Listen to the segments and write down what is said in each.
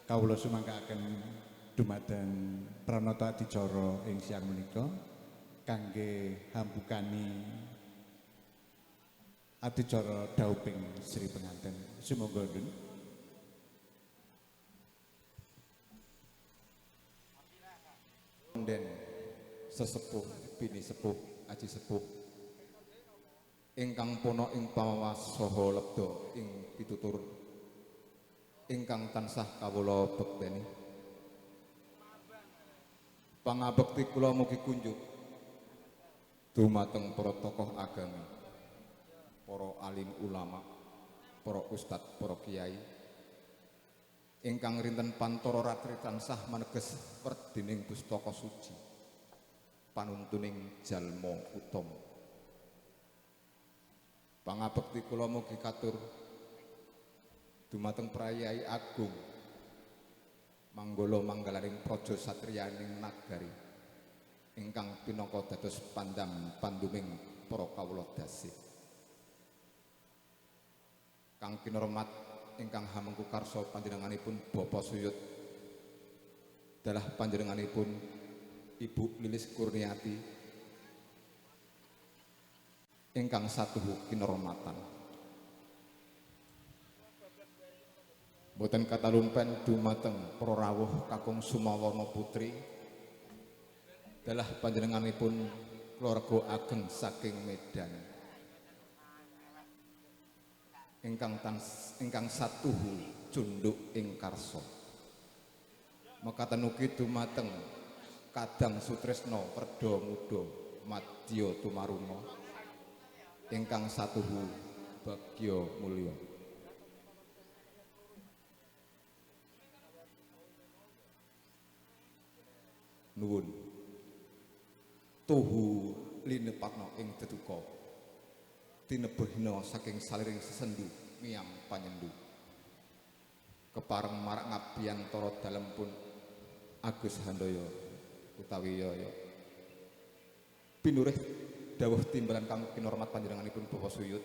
Kawula sumangkaaken dumateng pranata adicara ing siang menika kangge hambukani adicara dhauping Sri Penganten. Sumangga Ndun. Den sesepuh bini sepuh aji sepuh ingkang pono ing pamawas saha lebda ing pitutur ingkang tansah kawula bekteni pangabekti kula mugi kunjuk dumateng para tokoh agami, para alim ulama, para ustad, para kiai ingkang rinten pantara ratri tansah maneges werdining pustaka suci panuntuning jalma utama. Pangabekti kula mugi katur dumateng prayai agung manggala manggalaning praja satriyaning nagari ingkang pinaka dados pandam panduming para kawula dasih. Kang kinurmat ingkang hamengku karsa panjenenganipun Bapak Suyut dalah panjenenganipun Ibu Lilis Kurniati ingkang satuhu kinurmatan. Boten katalumpen dumateng para rawuh kakung Sumawana Putri dalah panjenenganipun keluarga ageng saking Medan ingkang satuhu cunduk ing karsa. Mekaten ugi dumateng Kadang Sutresna Werda Muda Madya Tumaruna ingkang satuhu bagya mulya. Nuwun tuhu linepatna ing deduka tinebehna saking saliring sesendu miyam panyendu kepareng marak ngabiyantara dalempun Agus Handaya utawi Yaya pinurih dawuh timbalan kang kinurmat panjenenganipun Bapak Suyut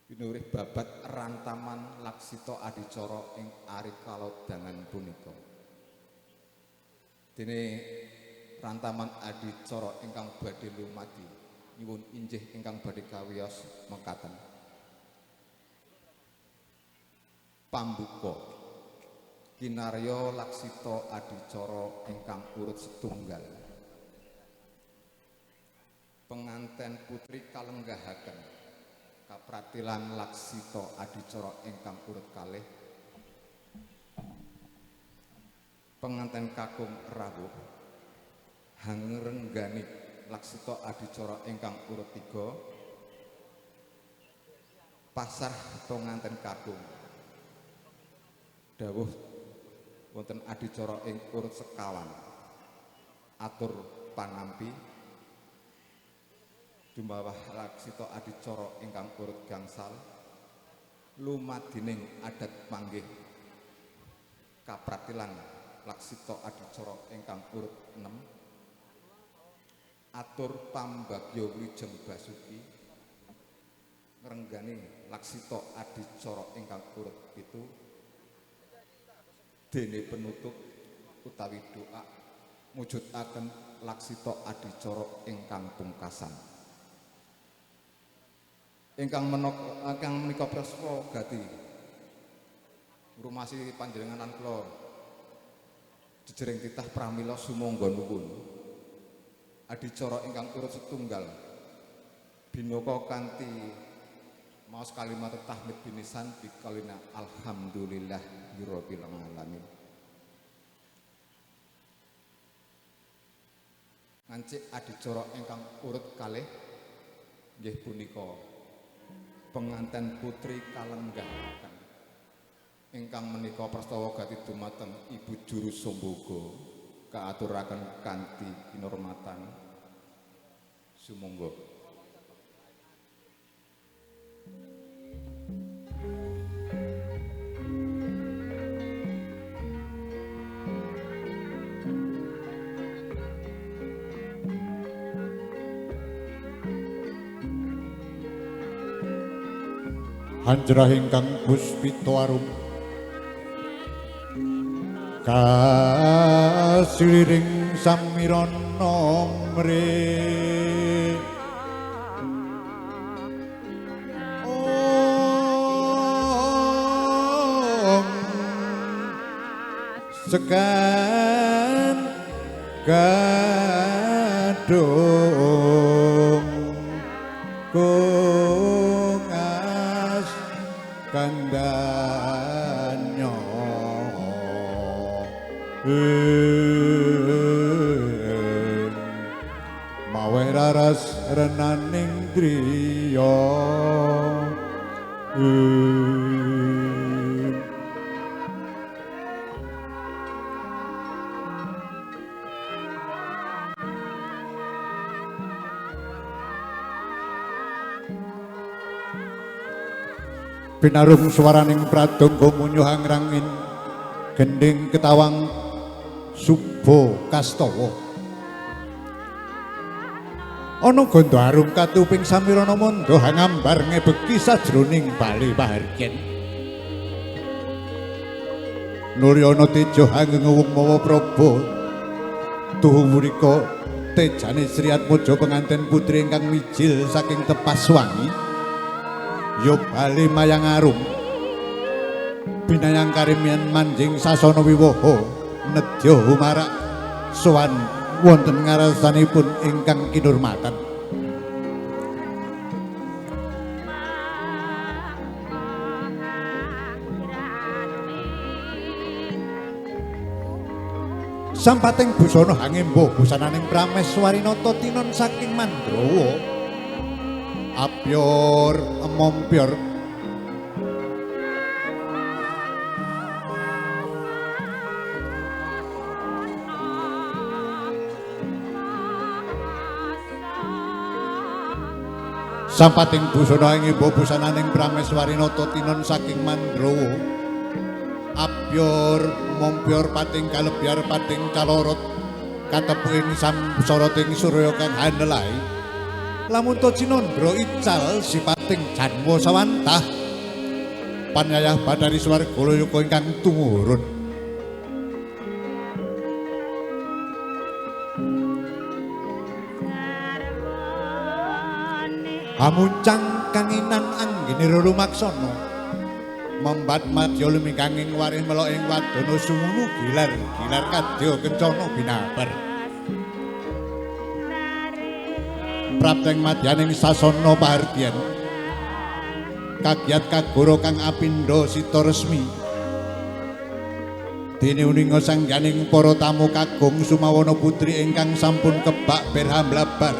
pinurih babat rantaman laksita adicara ing ari kalodhangan punika. Dene rantaman adicara ingkang badhe lumadi nyuwun injih ingkang badhe kawiyos mekaten. Pambuka kinarya laksita adicara ingkang urut setunggal. Penganten putri kalenggahaken kapratilan laksita adicara ingkang urut kalih. Penganten kakung rawuh hangrenggani laksita adicara ingkang urut 3. Pasar penganten kakung dawuh wonten adicara ing urut sekawan atur panampi dumawah laksita adicara ingkang urut gangsal lumadining adat panggih kapratilan laksita adicara ingkang urut 6 atur pambagya wijeng basuki ngrenggani laksita adicara ingkang urut 7 dene penutup utawi doa mujudaken laksita adicara ingkang pungkasan ingkang menika praswa gati ngurmasi panjenengan kula jejering titah pramila sumangga nuwun adicara ingkang urut setunggal binaka kanthi maos kalimat tahmid binisan bikalina alhamdulillahirabbil alamin. Ngancik adicara ingkang urut kalih nggih punika penganten putri kalenggahaken ingkang menika prastawa gati dumateng Ibu Juru Somboga kaaturaken kanthi kinurmatan sumangga. Hanjrah ingkang puspita arum kasiliring samirana mre Om sekan gadung kungas kandanyo mawe raras renaning driya Pinarung swaraning pradangga munyuhang rangin gending ketawang suba kastawa ana gandha arum katuping samirana manda hangambar ngebeki sajroning bali pahargyan Nuryana teja hanguwung mawa praba tuhu murika tejane Sri Atmaja penganten putri ingkang mijil saking Tepaswangi yo bali mayang arum binayang karimian manjing sasana wiwaha nedya humarak sowan wonten ngarasanipun ingkang kinurmatan sampating busana hangimba busananing Prameswarinata tinon saking Mandrawa apyor mompyor sampating busana ngimba busananing Prameswarinata tinon saking Mandrawa apyor mompyor pating kalebyar pating kalorot katepuing samsarating surya kang hanelai lamun to Cinandra ical sipating janma sawantah panyayah Bathari Swarga Loyaka ingkang tumurun amuncang kanginan anggene rumaksana membat madya lumikanging warih melok ing wadana sumunu gilar kadya kencana binabar prapteng madyaning sasana pahargyan kagiat kagoro kang apindha sita resmi dene uninga sangganing para tamu kagung sumawana putri ingkang sampun kebak berhamblabar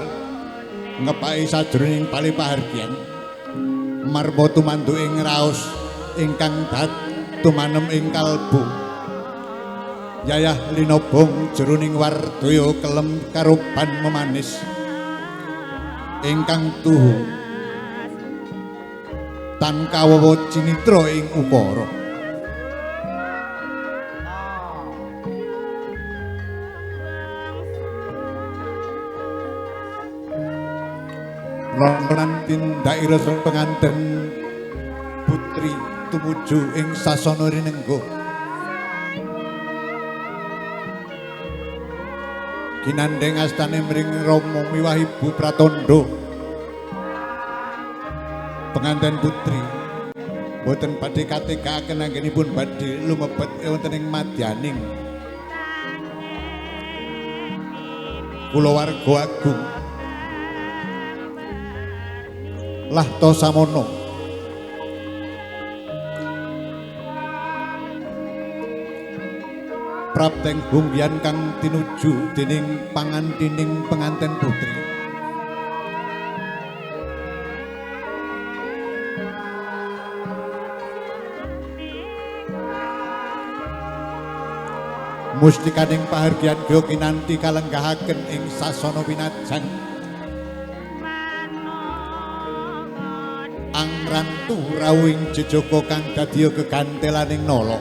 ngepaki sajroning bali pahargyan marma tumandu ing raos ingkang dat tumanem ing kalbu yayah linobong jroning wardaya kelem karoban memanis ingkang tuhu tan kawawa cinitra ing ukara lontonan tindaira penganten putri tumuju ing sasana rinengga kinandeng astane mring Rama miwah Ibu Pratandha penganten putri boten badhe kategakaken anggenipun badhe lumebet wonten ing madyaning kulawarga agung Lahta Samana prapteng bunggian kang tinuju dening pangantining penganten putri mustikaning pahargyan gya kinanti kalenggahaken ing sasana winajan angrantu rawing jejaka kang dadya gegantelaning nala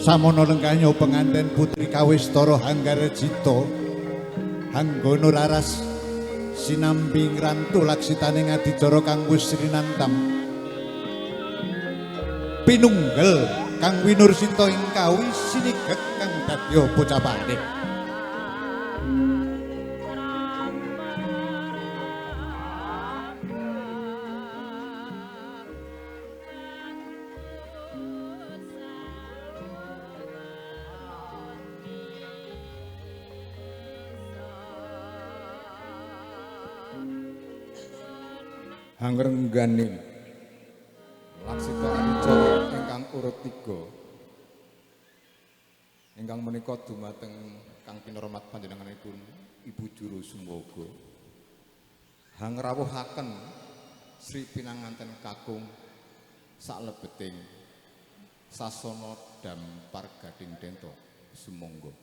samono lengkanyo penganten putri Kawistara Hanggarjita Hanggono Raras sinambi ngrantu laksitaning adicara kang wis rinantam pinunggal kang winursinta ing kawi sinigek kang dadya pocapane. Hangrengganing laksita adicara ingkang urut 3 ingkang menika dumateng kang pinurmat panjenenganipun Ibu Juru Sumbaga hangrawuhaken Sri Pinanganten Kakung saklebeting sasana dampar Gading Denta sumangga.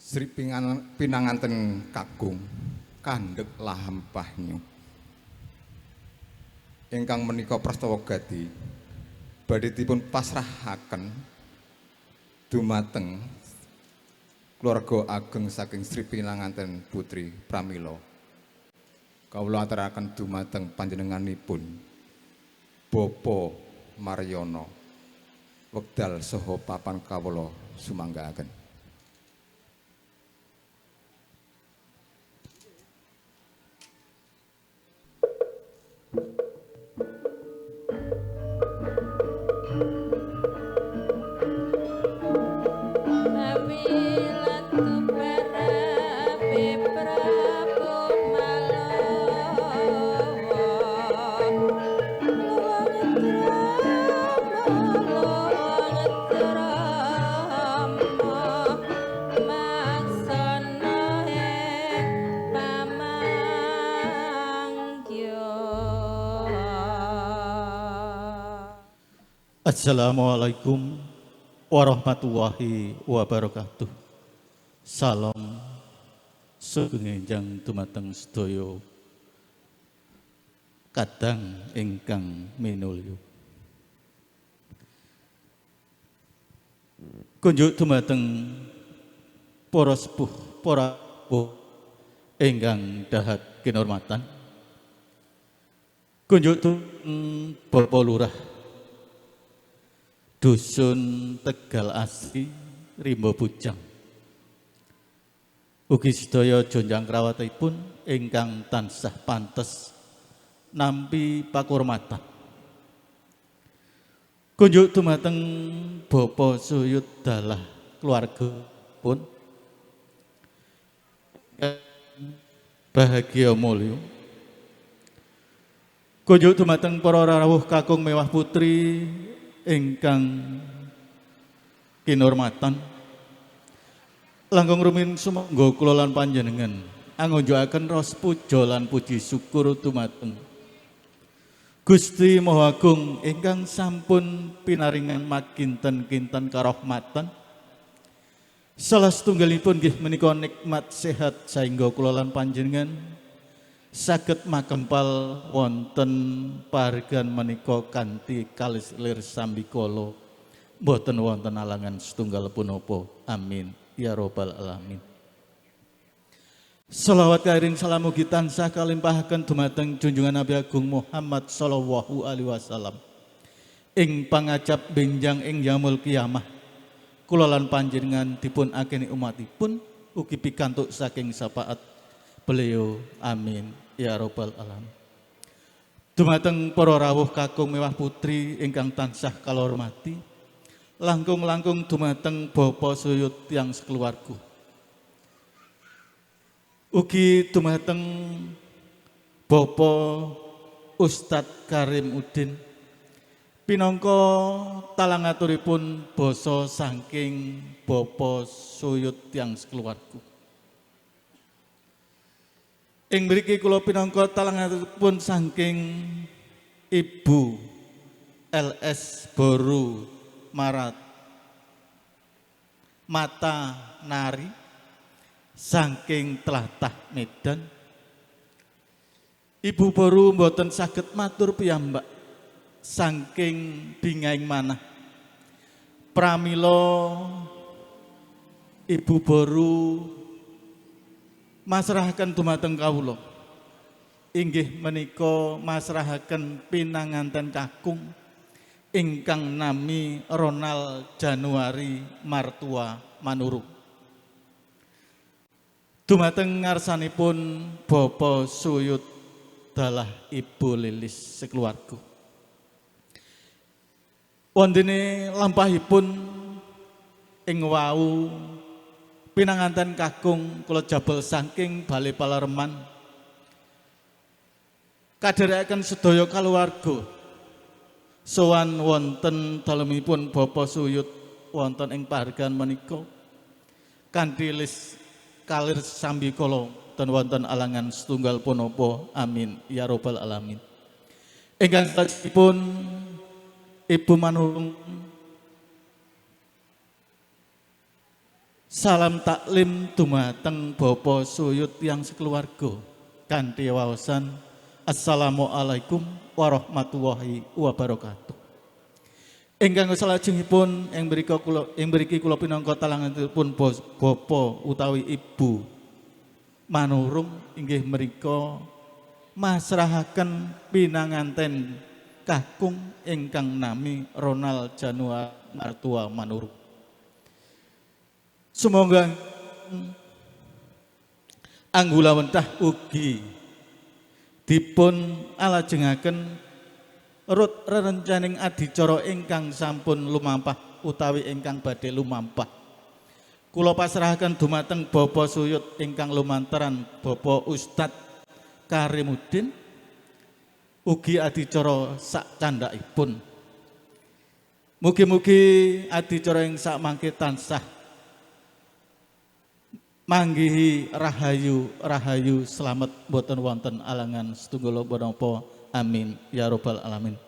Sri pinanganten kakung kandhek lampahnya ingkang menika prastawa gati badhe dipun pasrahaken dumateng keluarga ageng saking Sri pinanganten Putri Pramila. Kawula aturaken dumateng panjenenganipun Bapa Maryono wekdal saha papan kawula sumanggaaken. Assalamualaikum warahmatullahi wabarakatuh. Salam sugeng dumateng sedaya kadang ingkang minulya. Kunjuk dumateng para sepuh, para ingkang dahat kinurmatan. Kunjuk Bapak Lurah Dusun Tegal Asri Rimba Bujang. Ugi sedaya jonjang krawatipun ingkang tansah pantes nampi pakurmatan. Kunjuk dumateng Bapak Suyut dalah keluarga pun bahagia mulya. Kunjuk dumateng para rawuh kakung mewah putri ingkang kinurmatan, langkung rumiyin sumangga kula lan panjenengan angunjukaken ros puja lan puji syukur dumateng Gusti Maha Agung ingkang sampun pinaringan makinten-kinten karahmatan. Salah setunggalipun nggih menika nikmat sehat saengga kula lan panjenengan saged makempal wonten pahargan menika kanthi kalis lir sambikala boten wonten alangan setunggal punapa. Amin ya robbal alamin. Shalawat kairing salam mugi tansah kalimpahaken dumateng junjungan Nabi Agung Muhammad sallallahu alaihi wasallam ing pangajap benjang ing yaumul kiamah. Kula lan panjenengan dipun akeni umatipun ugi pikantuk saking syafaat beliau. Amin ya robbal alamin. Dumateng para rawuh kakung mewah putri ingkang tansah kalormati, langkung-langkung dumateng Bapak Suyut tiyang sekeluarga. Ugi dumateng Bapak Ustadz Karim Udin pinangka talangaturipun basa saking Bapak Suyut tiyang sekeluarga. Ing mriki kula pinangka talanganipun saking Ibu LS Boru Marat Mata Nari saking tlatah Medan. Ibu Boru mboten saged matur piyambak saking bingahing manah. Pramila Ibu Boru masrahaken dumateng kawula inggih menika masrahaken pinanganten kakung ingkang nami Ronald Januari Martua Manurung. Dumateng ngarsanipun Bapak Suyut dalah Ibu Lilis sekeluarga. Wondene lampahipun ing wau pinanganten kakung kula jabel saking Bale Palereman kadherekaken sedaya kaluwarga sowan wonten dalemipun Bapak Suyut wonten ing pahargan menika kanthi lis kalir sambikala ten wonten alangan setunggal punapa. Amin ya robbal alamin. Ingkang salajengipun Ibu Manurung Salam taklim dumateng Bapa Suyut yang sekeluarga kanthi waosan Assalamualaikum warahmatullahi wabarakatuh. Ingkang salajengipun ing mriki kula pinangka talanganipun bapa utawi ibu manurung inggih menika masrahaken pinanganten kakung ingkang nami Ronald Januar Martua Manurung. Sumangga anggula wentah ugi dipun alajengaken rut rerencaning adicara ingkang sampun lumampah utawi ingkang badhe lumampah. Kula pasrahaken dumateng Bapa Suyut ingkang lumantaran Bapak Ustadz Karimudin ugi adicara sak candhaipun. Mugi-mugi adicara ing sak mangke tansah manggihi rahayu selamat boten wonten alangan setunggal menapa amin ya rabbal alamin.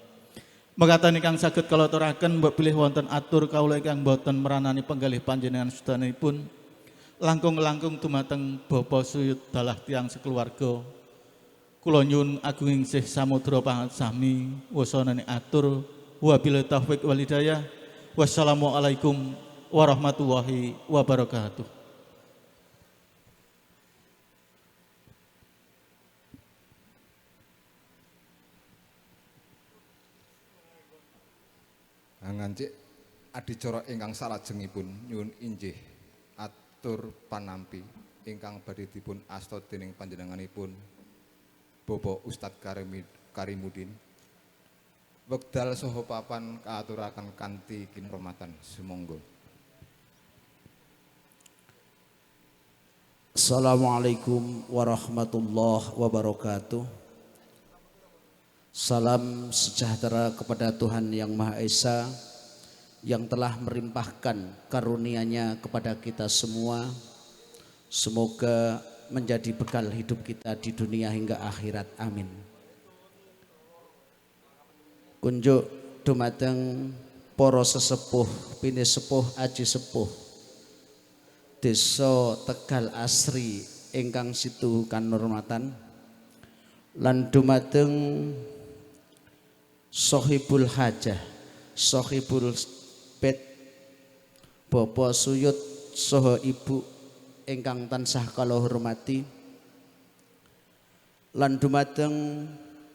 Mekaten ingkang saged kula aturaken mbok bilih wonten atur kawula ingkang boten meranani penggalih panjenengan sedanipun langkung-langkung dumateng Bapa Suyut dalah tiyang sekeluarga. Kula nyuwun agunging sih samudra pangasami wasanane atur wabillahi taufiq wal hidayah. Wassalamualaikum warahmatullahi wabarakatuh. Ngancik adicara ingkang salajengipun nyuwun injih atur panampi ingkang badhe dipun asta dening panjenenganipun Bapak Ustadz Karimudin. Wekdal saha papan kaaturaken kanthi kinurmatan sumangga. Assalamualaikum warahmatullahi wabarakatuh. Salam sejahtera kepada Tuhan Yang Maha Esa yang telah melimpahkan karunia-Nya kepada kita semua. Semoga menjadi bekal hidup kita di dunia hingga akhirat. Amin. Kunjuk dumateng para sesepuh, pini sepuh, aji sepuh Desa Tegal Asri ingkang situ kanurmatan lan dumateng Sohibul Hajah, Sohibul Bed, Bapak Suyut saha Ibu ingkang tansah kala hormati, lan dumateng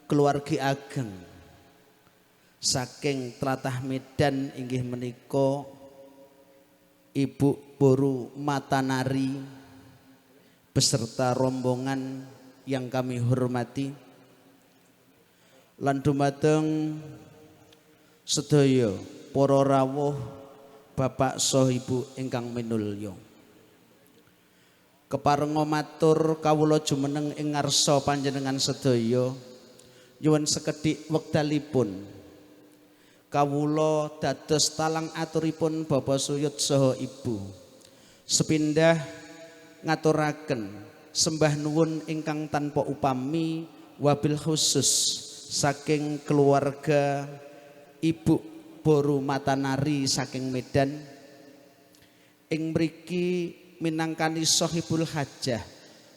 keluargi ageng saking tlatah Medan inggih menika Ibu Boru Matanari beserta rombongan yang kami hormati. Lan dumateng sedaya para rawuh bapak saha ibu ingkang minulya. Keparenga matur kawula jumeneng ing ngarsa panjenengan sedaya nyuwun sekedhik wekdalipun kawula dados talang aturipun Bapak Suyut saha ibu sepindah ngaturaken sembah nuwun ingkang tanpa upami wabil khusus saking keluarga Ibu Boru Matanari saking Medan ing mriki minangkani Sohibul Hajah,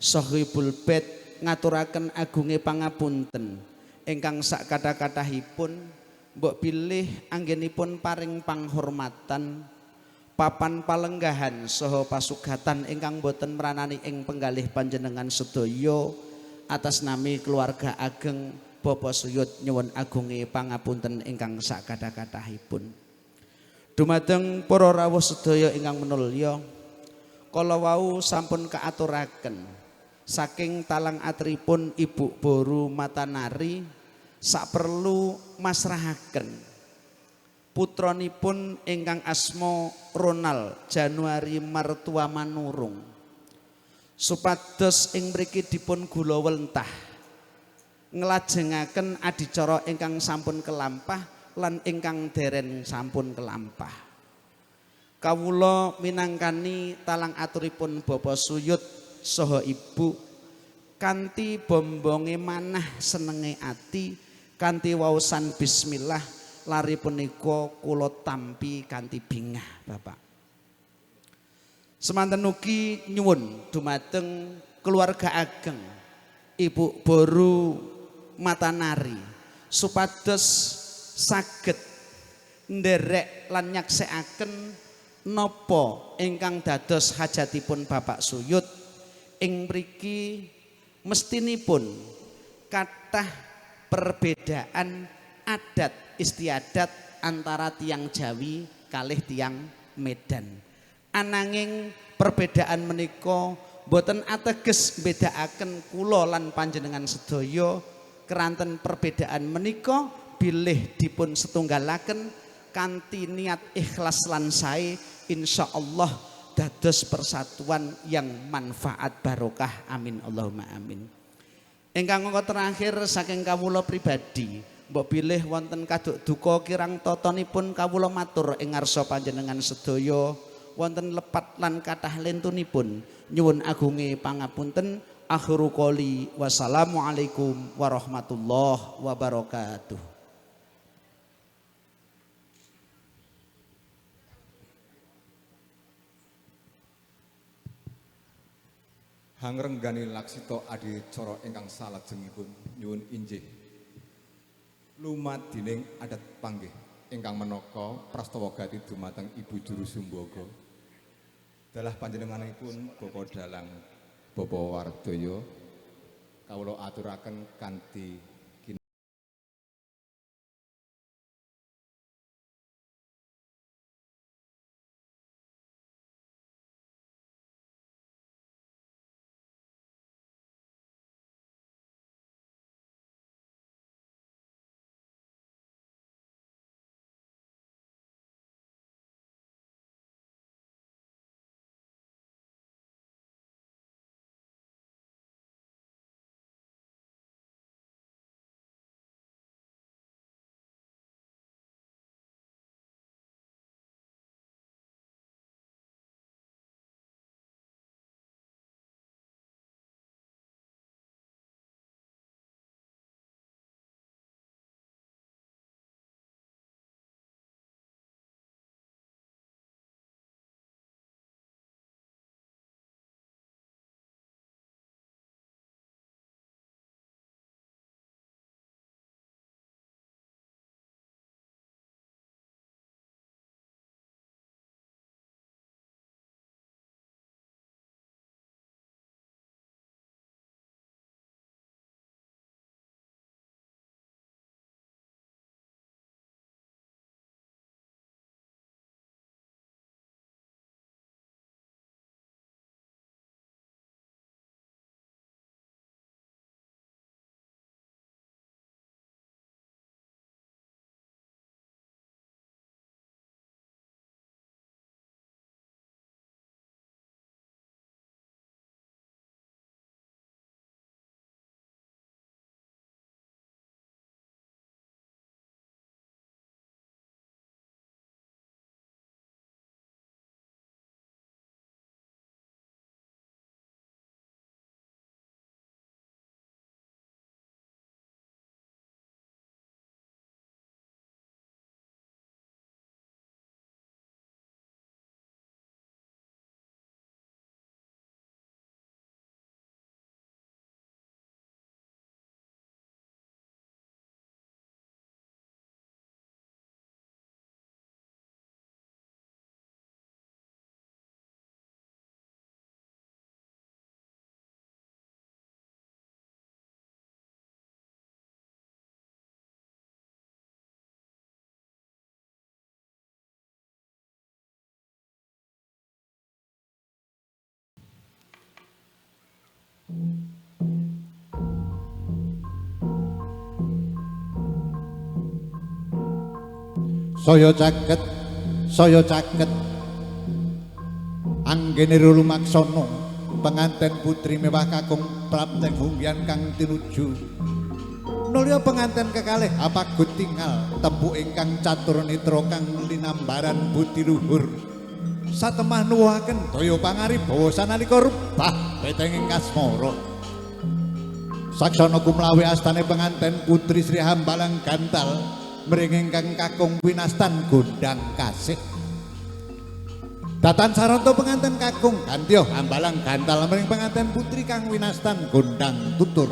Sohibul Bed ngaturaken agunge pangapunten ingkang sak kathah-kathahipun mbok pilih anggenipun paring panghormatan papan palenggahan saha pasugatan ingkang boten meranani ing penggalih panjenengan sedaya atas nami keluarga ageng Bapak Suyut nyuwun agunge pangapunten ingkang sak kathah-kathahipun. Dumateng para rawuh sedaya ingkang minulya, kala wau sampun kaaturaken saking talang atripun Ibu Boru Matanari saperlu masrahaken putranipun ingkang asma Ronald Januari Martua Manurung supados ing mriki dipun gula wentah nglajengaken adicara ingkang sampun kelampah lan ingkang dereng sampun kelampah. Kawula minangkani talang aturipun Bapak Suyut saha Ibu kanthi bombonge manah senenge ati kanthi waosan bismillah lari punika kula tampi kanthi bingah Bapak. Semanten ugi nyuwun dumateng keluarga ageng Ibu Boru Matanari supados saged nderek lan nyaksekaken napa ingkang dados hajatipun Bapak Suyut ing mriki mestinipun kathah perbedaan adat istiadat antara tiang Jawi kalih tiang Medan. Ananging perbedaan menika boten ateges bedakaken kula lan panjenengan sedaya keranten perbedaan menika bilih dipun setunggalaken kanthi niat ikhlas lan sae insyaallah dados persatuan yang manfaat barokah amin Allahumma amin. Ingkang angka terakhir saking kawula pribadi mbok bilih wonten kaduk duka kirang totonipun kawula matur ing ngarsa panjenengan sedaya wonten lepat lan kathah lentunipun nyuwun agunge pangapunten. Akhiru qouli wassalamualaikum warahmatullahi wabarakatuh. Hangrenggani laksita adicara ingkang salajengipun nyuwun injih lumadining adat panggih ingkang menaka prastawa gati dumateng Ibu Juru Sumbaga dalah panjenenganipun Bapak Dalang Bapak Wardaya kawula aturaken kanthi saya caket anggene lumaksana penganten putri mewah kakung prapteng hungyan kang tinuju nulya penganten kekalih apagut tinggal tempu ingkang catur nitra kang linambaran budi luhur satemah nuwuhaken daya pangaribawa sanalika rebah betenging kasmara saksana kumlawe astane penganten putri Sri Hambalang Gantal mring ingkang kakung winastan gondang kasih Datan saranto penganten kakung Gantyo hambalang gantal mring penganten putri kang winastan gondang tutur.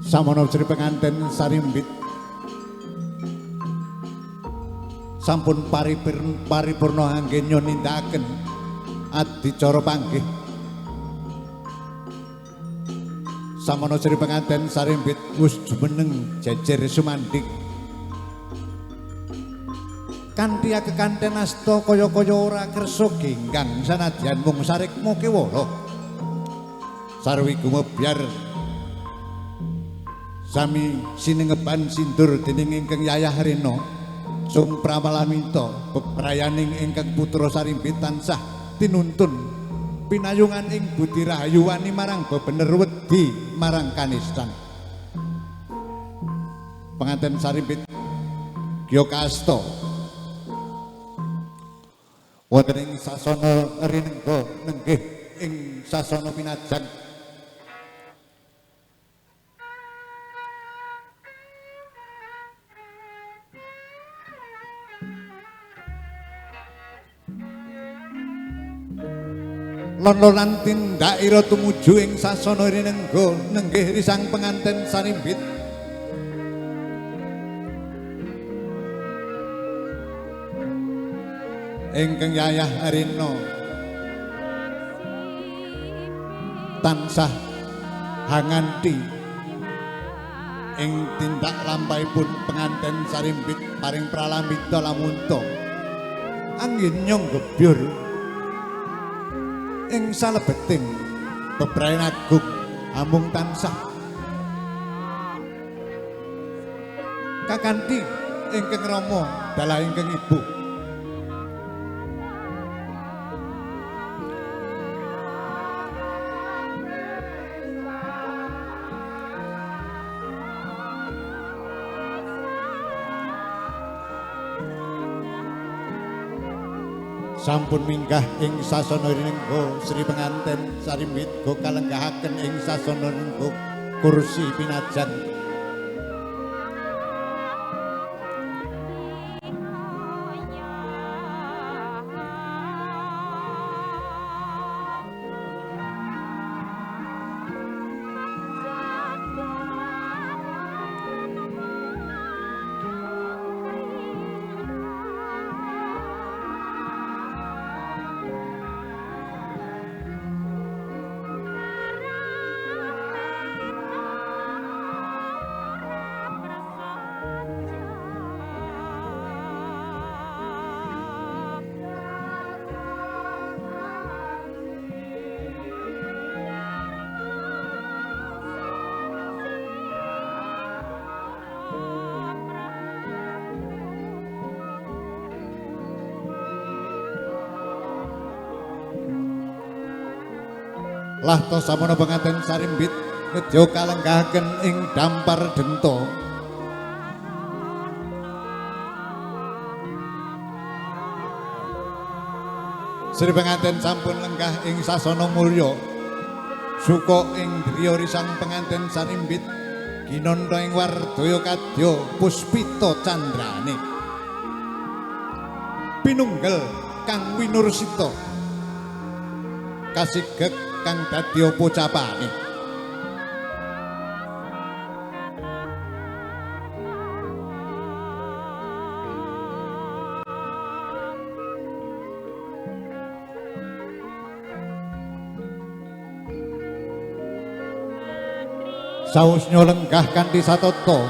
Samono Sri penganten sarimbit sampun paripurna angge nindakaken adicara panggih. Samono Sri penganten sarimbit wis jumeneng jejer sumandik kanthi kekanten asta kaya-kaya ora kersa genggang sanadyan mung sarikmu kewala sarwi gumebyar sami sinengeban sindur dening ingkang Yayah Rena sung pramalaminta bebrayaning ingkang putra sarimbit tansah tinuntun pinayungan ing budi rahayu wani marang bebener wedi marang kanistan. Penganten sarimbit Gya Kasta wonten ing sasana rinengga nenggih ing sasana pinajang lon-lonan tindak ira tumuju ing sasana rinengga nenggih risang penganten sarimbit ingkang yayah arina tansah hanganti ing tindak lampahipun penganten sarimbit paring pralambita lamunta angin nyong gebyur ing salebeting bebrayan agung amung tansah kakanthi ingkang rama dalah ingkang ibu sampun minggah ing sasana ringgo Sri penganten sarimbit go kalenggahaken ing sasana ringgo kursi pinajan lahto samono penganten sarimbit nedya kalenggahaken ing dampar denta Sri penganten sampun lenggah ing sasana mulya suka ing driya risang penganten sarimbit ginanda ing wardaya kadya puspita candrane pinunggel kang winursita kasigek kang dadi pocapane sausnya lenggah kanthi satata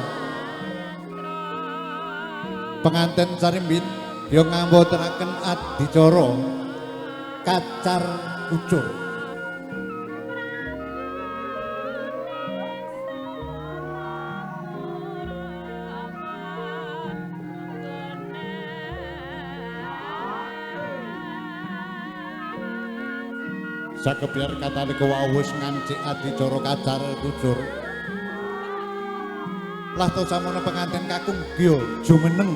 penganten sarimbit ya ngambotenaken adicara kacar kucur sakebyar katalika wawus ngancik adicara kacar kucur lahto samono penganten kakung gya jumeneng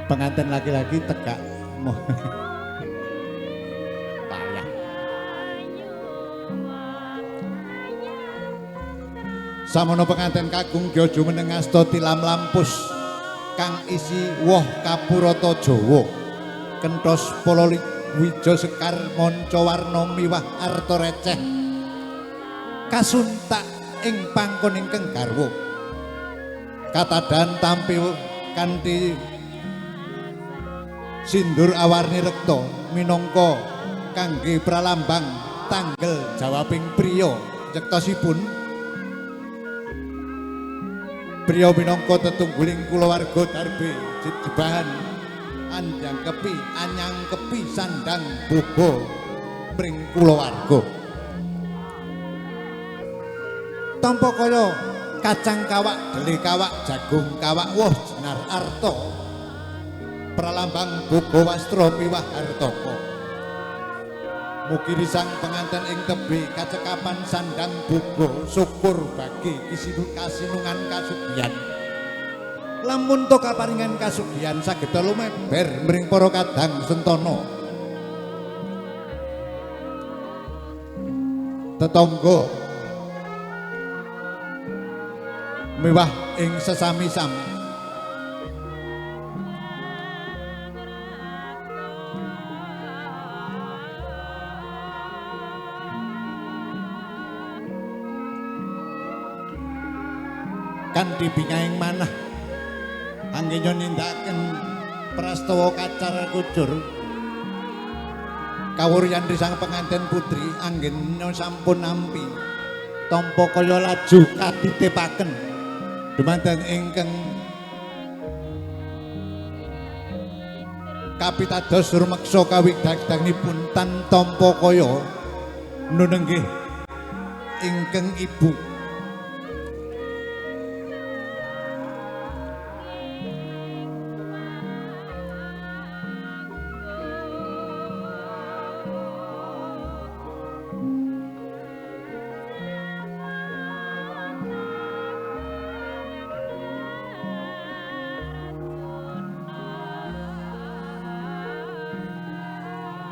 penganten laki-laki tegak payah samono penganten kakung gya jumeneng asta tilam lampus kang isi woh kapurata Jawa kenthos pololi wija sekar manca warna miwah arta receh kasuntak ing pangkon ingkang garwa katadan tampil kanthi sindur awarni rekta minangka kangge pralambang tanggel jawabing priya nyektosipun priya minangka tetungguling kulawarga darbe jebahan anyangkepi sandang boga pring kulawarga tampa kaya kacang kawak deli kawak jagung kawak woh jenar arta pralambang boga wastra miwah hartaka mugi risang penganten ing tebe kacekapan sandang boga syukur bagi kasinungan kasugihan lamun to kaparingan kasugihan saged lumeber mring para kadang sentana tetangga miwah ing sesami-sami kanthi bingahing manah anggenyo nindakaken prastawa kacar kucur kawuryan sang pengantin putri anggenyo sampun nampi tampa kaya laju katitipaken dumateng ingkang kapitados rumeksa kawigdadanipun tan tampa kaya nunenggih ingkang ibu.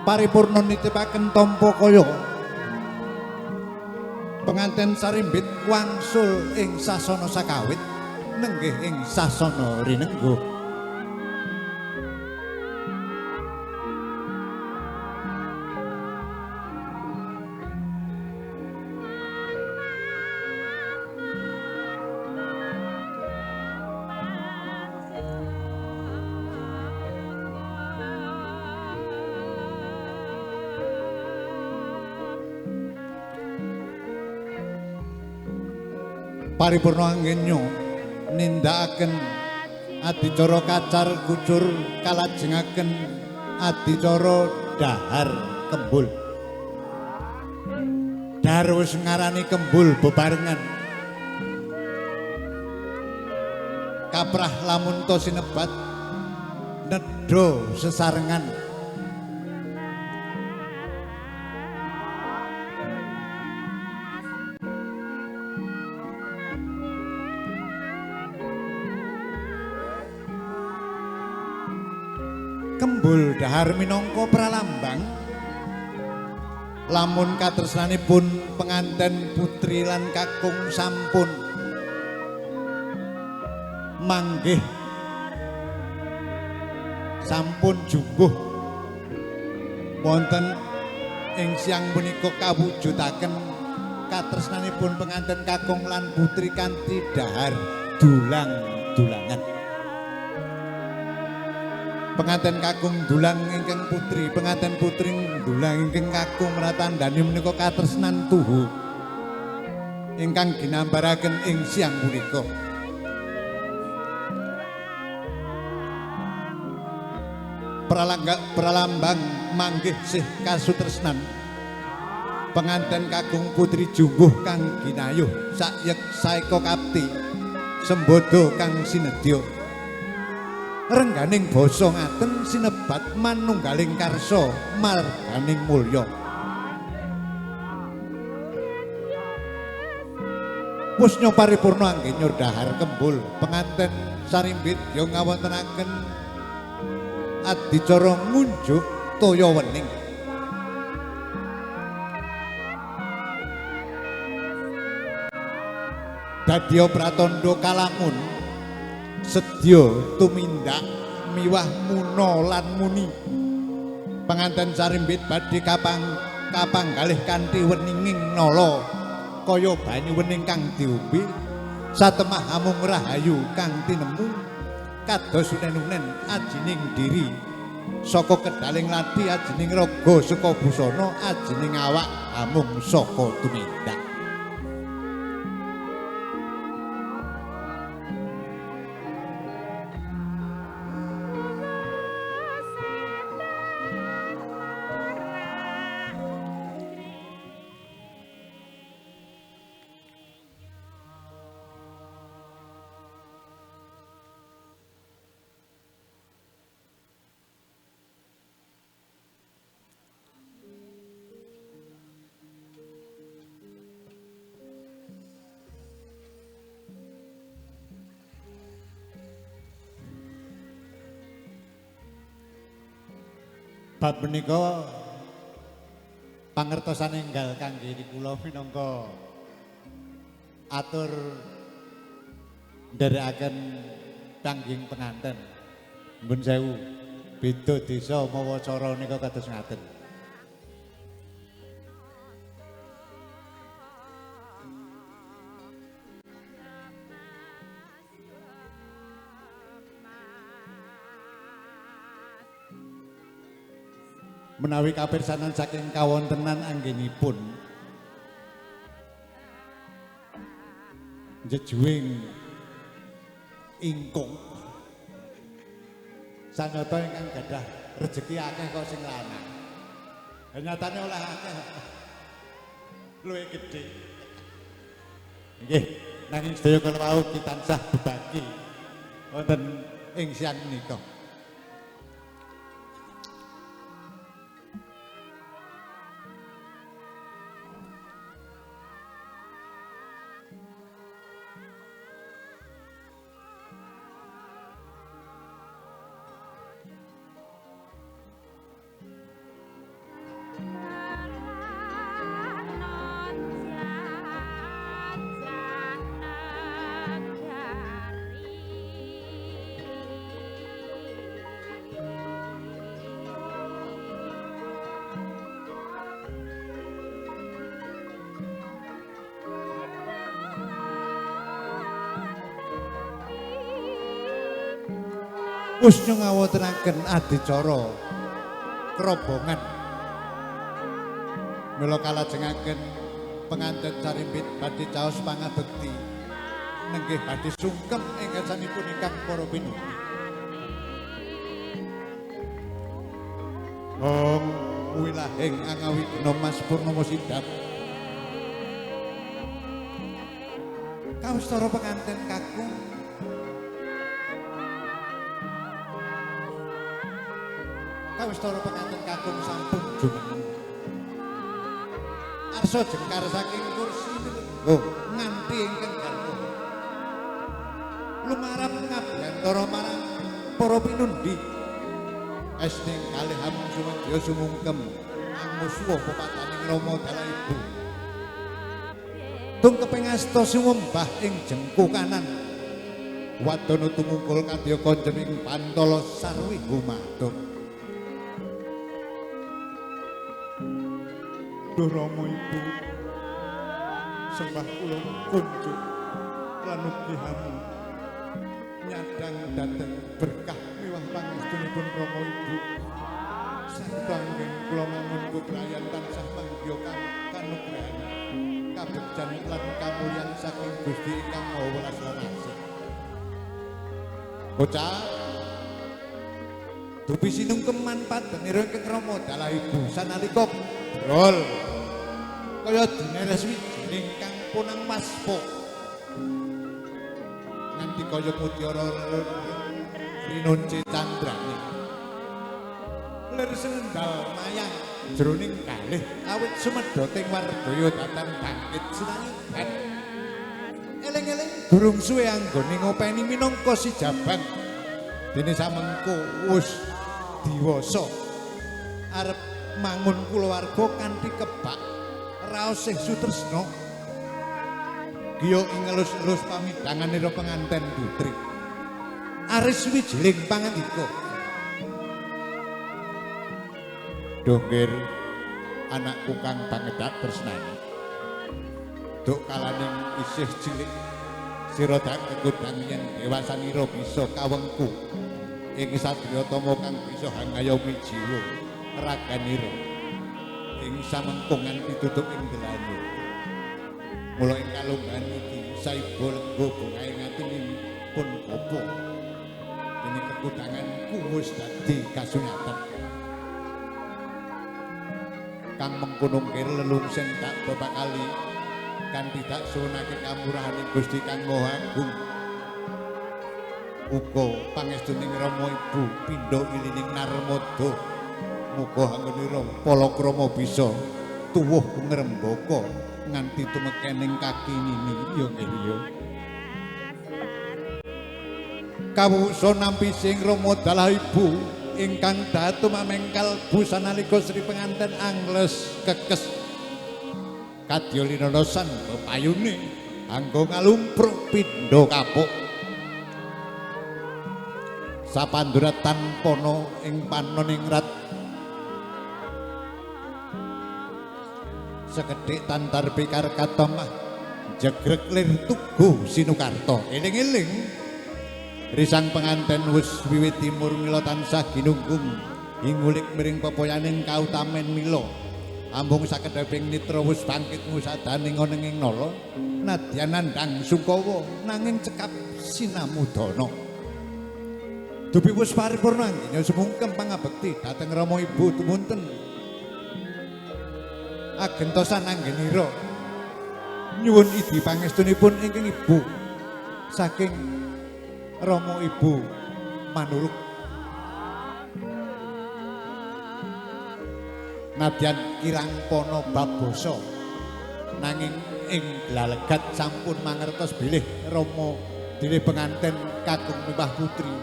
Paripurna nitipaken tampa kaya penganten sarimbit wangsul ing sasana sakawit nenggih ing sasana rinenggo. Paripurna anggenyo nindakaken adicara kacar kucur kalajengaken adicara dahar kembul. Dahar wis ngarani kembul bebarengan. Kaprah lamun to sinebat nedha sesarengan. Kembul dahar minangka pralambang lamun katresnanipun penganten putri lan kakung sampun manggih sampun jumbuh wonten ing siang punika kawujudaken katresnanipun penganten kakung lan putri kanthi dahar dulang-dulangan. Penganten kakung dulang ingkang putri, penganten putri dulang ingkang kakung mratandani menika katresnan tuhu ingkang ginambaraken ing siang punika. Pralambang manggih sih kasutresnan penganten kakung putri jumbuh kang ginayuh sayek saeka kapti sembodo kang sinedya. Rengganing basa ngaten sinebat manunggaling karsa marganing mulya. Pusnya paripurna anggenyo dahar kembul penganten sarimbit ya ngawontenaken adicara ngunjuk toya wening. Dadya pratandha kalamun sedya tumindak miwah muna lan muni. Penganten sarimbit badhe kapanggalih kanthi weninging nala kaya banyu wening kang diombe satemah amung rahayu kang tinemu kados unen-unen ajining diri saka kedaling lati ajining raga saka busana ajining awak amung saka tumindak. Bab menika pangertosan enggal kangge kula minangka atur nderekaken tangging penganten. Mbun sewu, beda desa mawa cara nika kados ngaten. menawi kapirsanan saking kawontenan anggenipun jejuing ingkung sanyata ingkang gadah rejeki akeh kok sing lanang nyatane oleh akeh luwih gedhe nggih nanging sedaya kala wau tansah bebaki wonten ing siang menika. Usnya ngawontenaken adicara kerobongan mila kalajengaken penganten sarimbit badhe caos pangabekti nenggih badhe sungkem ing kersanipun ingkang para pinuti. Om wilahing angawi dina Mas Purnomo Sidap kawistara penganten kakung kawistara penganten kakung sampun jumeneng arsa jengkar saking kursi nganti ingkang garwa lumarap ngabiyantara marang para pinundi esning kalih hamung sumedya sumungkem anguswa pepataning Rama Dalah Ibu tung kepengasta sumembah ing jengku kanan wadana tumungkul kadya kanjening Pantala sarwi gumatur. Duh Rama Ibu sembah kula kunjuk lan ugi hamung nyadang dhateng berkah miwah pangestunipun Rama Ibu sarta anggen kula mangun bebrayan tansah manggya kanugrahan kabegjan lan kamulyan saking Gusti ingkang Maha Welas lan Asih. Bocah dupi sinungkeman padenira ingkang Rama Dalah Ibu sanalika brol kaya dineres wijining kang punang maspo nganti kaya mutiara rinunce candrane lir sendal mayang jroning kalih awit sumedoting wardaya datang bangkit sinayuban eling-eling durung suwe anggone ngopeni minangka si jabang dene samengko wis diwasa arep mangun kulawarga kanthi kebak raos sih sutresna giya ing elus-elus pamidanganira penganten putri aris wijiling pangandika donggir anakku kang pangedhak tresnani duk kalaning isih cilik sira dak kegudang yen dewasanira bisa kawengku ing satriya tama kang bisa hangayomi jiwa raganira ing samengkungan pitutuk ing delane mula ing kalunggahan iki saiba lenggo bungae ngatinipun apa dene kekudanganku wis dadi kasunyatan kang mengkono kir lelungsen tak bapak kali kan tidak sunake kamurahaning Gusti Kang Maha Agung uga pangestuning Rama Ibu pindha ilining narmada muga anggenira palakrama bisa tuwuh ngrembaka nganti tumekening kaki nini ya nggih ya kawusa nampi sing Rama Dalah Ibu ingkang datu mamengkal busanalika Sri penganten angles kekes kadya linanasan pepayune anggo ngalumpruk pindha kapuk sapanduratan pono ing panoningrat sekedhik tantar pikar katomah jegrek lir tugu sinukarta eling-eling risang penganten wis wiwit timur mila tansah ginunggung ingulik miring pepoyaning kautamen mila ambung sakedhaping nitra wus bangkit musadaning ana ing nala nadyan nandhang Sukawa nanging cekap sinamudana dupi wus paripurna anggenya sumungkem pangabekti dhateng Rama Ibu tumunten agentosan anggenira nyuwun idi pangestunipun ingkang Ibu saking Rama Ibu manuruk nadyan kirang pono baboso nanging ing glalegat sampun mangertos bilih Rama dene penganten kakung Mimbah Putri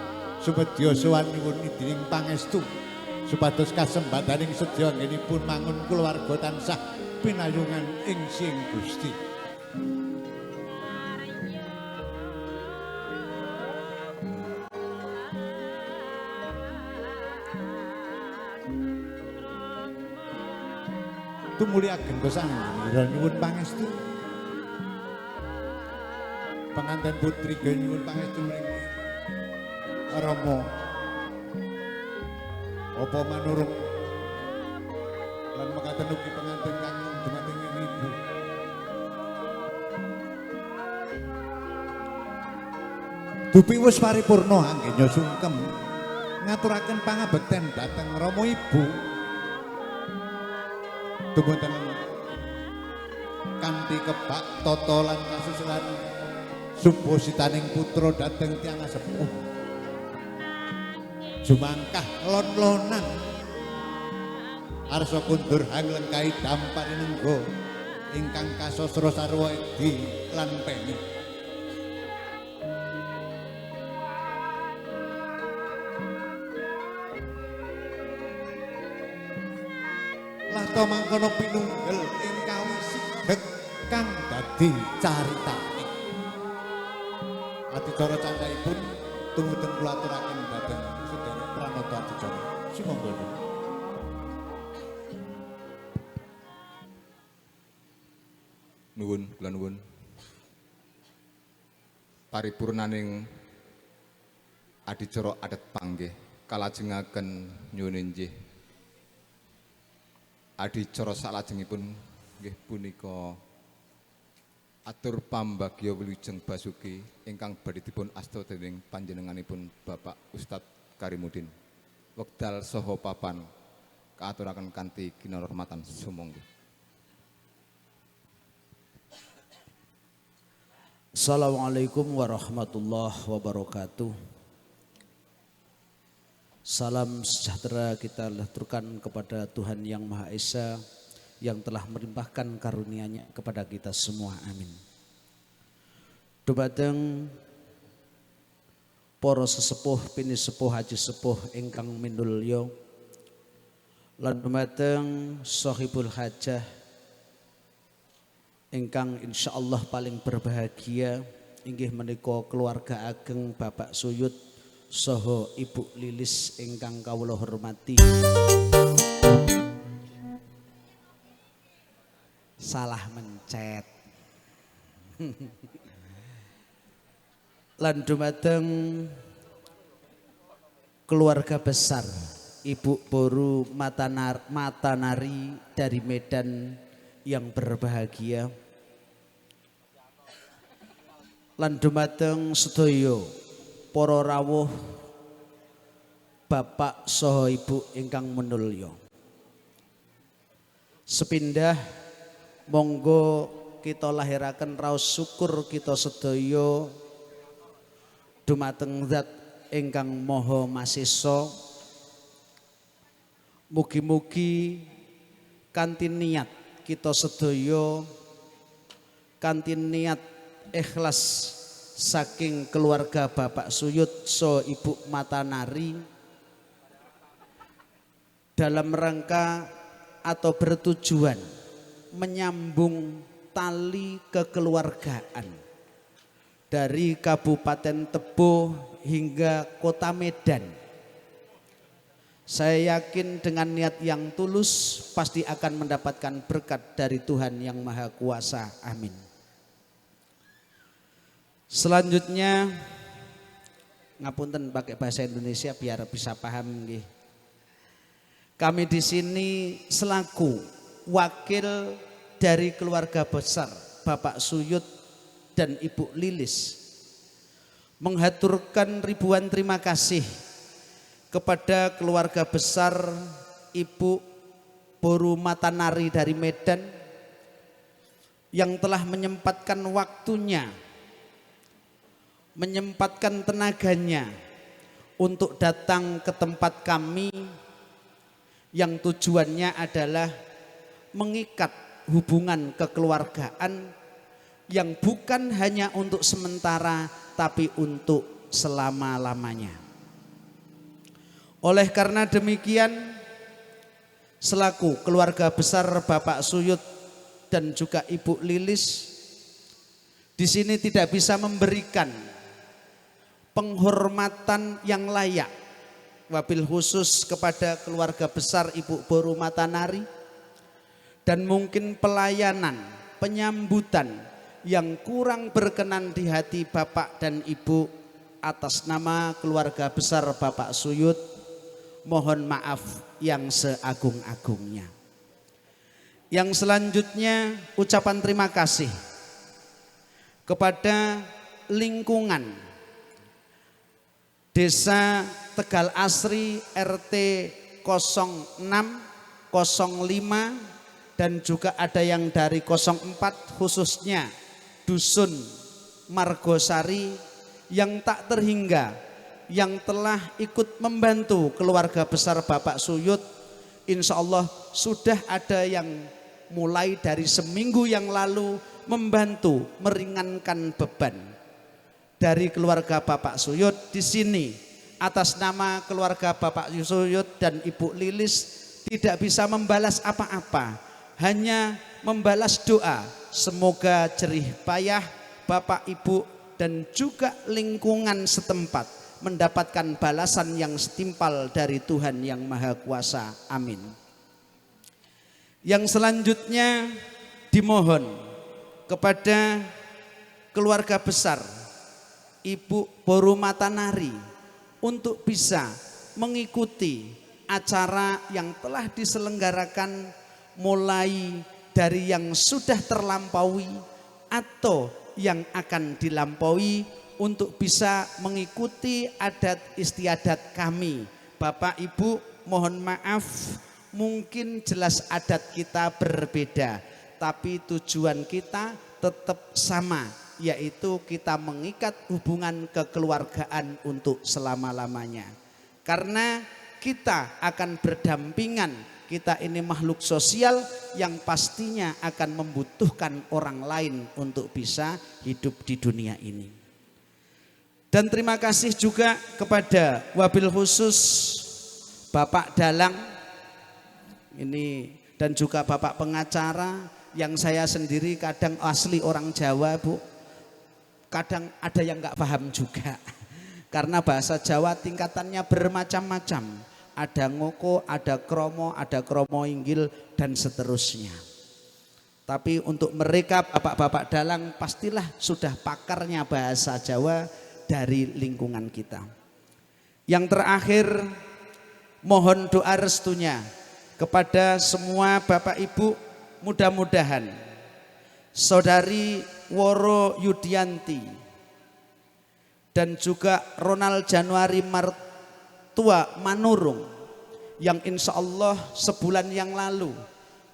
sumedya sowan nyuwun idining pangestu supados kasembadaning sedya anggenipun mangun kulawarga tansah pinayungan ing Sing Gusti. Tumuli agentosan nyuwun pangestu penganten putri nyuwun pangestu mriki Rama apa manurung lan mekaten ugi penganten kang dumateng Ibu dupi wis paripurna anggenya sungkem ngaturaken pangabekten dhateng Rama Ibu tumunten kanthi kebak tata lan kasusilan sumbositaning putra dhateng tiyang sepuh jumangkah lon-lonan arsa kundur hanglengkahi damparinengga ingkang kasastra sarwa edi lan peni lata mangkono pinunggel ing kawisigeg kang dadi caritane adicara candhaipun tumuten kula aturaken dhateng sedherek pranata adicara sumangga nuwun kula nuwun paripurnaning adicara adat panggih kalajengaken nyuwun inggih adicara salajengipun nggih punika atur pambagya wilujeng basuki ingkang badhe dipun asta dening panjenenganipun Bapak Ustadz Karimudin wekdal saha papan kaaturaken kanthi kinarmatan sumangga. Assalamualaikum warahmatullahi wabarakatuh. Salam sejahtera kita aturkan kepada Tuhan Yang Maha Esa yang telah melimpahkan karunia-Nya kepada kita semua. Amin. Dumateng para sesepuh pini sepuh haji sepuh ingkang mindulya lan dumateng sahibul hajah ingkang insyaallah paling berbahagia inggih menika keluarga ageng Bapak Suyut saha Ibu Lilis ingkang kawula hormati. Salah mencet. Lan dumateng keluarga besar Ibu Boru Matanari dari Medan yang berbahagia. Lan dumateng sedaya para rawuh Bapak saha Ibu ingkang minulya. Sepindah monggo kita lahiraken raos syukur kita sedaya dumateng Zat ingkang Maha Masesa. Mugi-mugi kanthi niat kita sedaya kanthi niat ikhlas saking keluarga Bapak Suyut so Ibu Matanari dalam rangka atau bertujuan menyambung tali kekeluargaan dari Kabupaten Tebo hingga Kota Medan. Saya yakin dengan niat yang tulus pasti akan mendapatkan berkat dari Tuhan Yang Maha Kuasa. Amin. Selanjutnya ngapunten pakai bahasa Indonesia biar bisa paham nggih. Kami di sini selaku wakil dari keluarga besar Bapak Suyut dan Ibu Lilis menghaturkan ribuan terima kasih kepada keluarga besar Ibu Boru Matanari dari Medan yang telah menyempatkan waktunya, menyempatkan tenaganya untuk datang ke tempat kami yang tujuannya adalah mengikat hubungan kekeluargaan yang bukan hanya untuk sementara tapi untuk selama-lamanya. Oleh karena demikian, selaku keluarga besar Bapak Suyut dan juga Ibu Lilis, di sini tidak bisa memberikan penghormatan yang layak, wabil khusus kepada keluarga besar Ibu Boru Matanari, dan mungkin pelayanan, penyambutan yang kurang berkenan di hati Bapak dan Ibu atas nama keluarga besar Bapak Suyut, mohon maaf yang seagung-agungnya. Yang selanjutnya ucapan terima kasih kepada lingkungan Desa Tegal Asri RT 06, 05 dan juga ada yang dari 04, khususnya Dusun Margosari yang tak terhingga yang telah ikut membantu keluarga besar Bapak Suyut. Insya Allah sudah ada yang mulai dari seminggu yang lalu membantu meringankan beban dari keluarga Bapak Suyut. Di sini atas nama keluarga Bapak Suyut dan Ibu Lilis tidak bisa membalas apa-apa, hanya membalas doa semoga jerih payah Bapak Ibu dan juga lingkungan setempat mendapatkan balasan yang setimpal dari Tuhan yang Maha Kuasa. Amin. Yang selanjutnya dimohon kepada keluarga besar Ibu Boru Matanari untuk bisa mengikuti acara yang telah diselenggarakan mulai dari yang sudah terlampaui atau yang akan dilampaui untuk bisa mengikuti adat istiadat kami. Bapak Ibu mohon maaf, mungkin jelas adat kita berbeda, tapi tujuan kita tetap sama, yaitu kita mengikat hubungan kekeluargaan untuk selama-lamanya. Karena kita akan berdampingan, kita ini makhluk sosial yang pastinya akan membutuhkan orang lain untuk bisa hidup di dunia ini. Dan terima kasih juga kepada wabil khusus Bapak Dalang ini dan juga Bapak pengacara yang saya sendiri kadang asli orang Jawa, Bu. Kadang ada yang nggak paham juga. Karena bahasa Jawa tingkatannya bermacam-macam. Ada ngoko, ada kromo inggil dan seterusnya. Tapi untuk mereka bapak-bapak dalang pastilah sudah pakarnya bahasa Jawa dari lingkungan kita. Yang terakhir mohon doa restunya kepada semua Bapak Ibu, mudah-mudahan Saudari Woro Yudianti dan juga Ronald Januari Martua Manurung yang insya Allah sebulan yang lalu